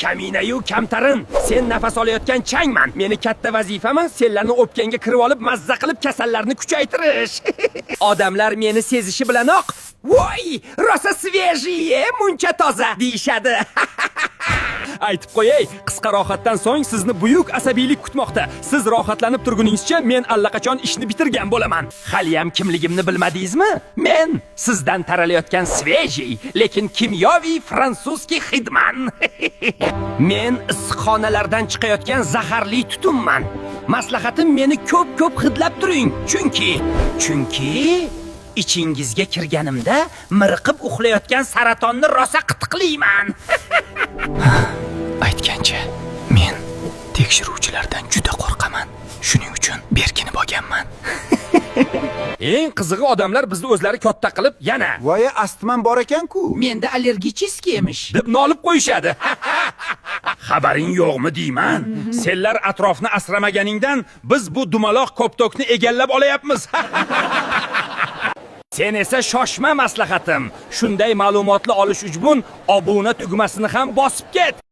Kamina-yu kamtarin, sen nafas olayotgan changman. Meni katta vazifamni senlarni o'pkanga kirib olib, mazza qilib kasallarni kuchaytirish. Odamlar meni sezishi bilanoq, "Voy, rosa svejiye, muncha toza" deyshadi. Aytib qo'yay, qisqa rohatdan so'ng sizni buyuk asabiylik kutmoqda. Siz rohatlanib turguningizcha men allaqachon ishni bitirgan bo'laman. Haliyam kimligimni bilmadingizmi? Men sizdan taralayotgan svejiy, lekin kimyoviy fransuzskiy hidman. Men issiqxonalardan chiqayotgan zaharli tutunman. Maslahatim meni ko'p hidlab turing, chunki ichingizga kirganimda miriqib uxlayotgan saratonni rosa qitiqlayman. Aytgancha, men tekshiruvchilardan juda qo'rqaman. Shuning uchun berkinib olganman. Eng qizig'i odamlar bizni o'zlari katta qilib, yana Voya astman bor ekan-ku. Menda allergichiski emish deb nolib qo'yishadi. Xabaring yo'qmi deyman? Senlar atrofni asramaganingdan biz bu dumaloq koptokni egallab olayapmiz. Sen esa shoshma maslahatim. Shunday ma'lumotni olish uchun obuna tugmasini ham bosib ket.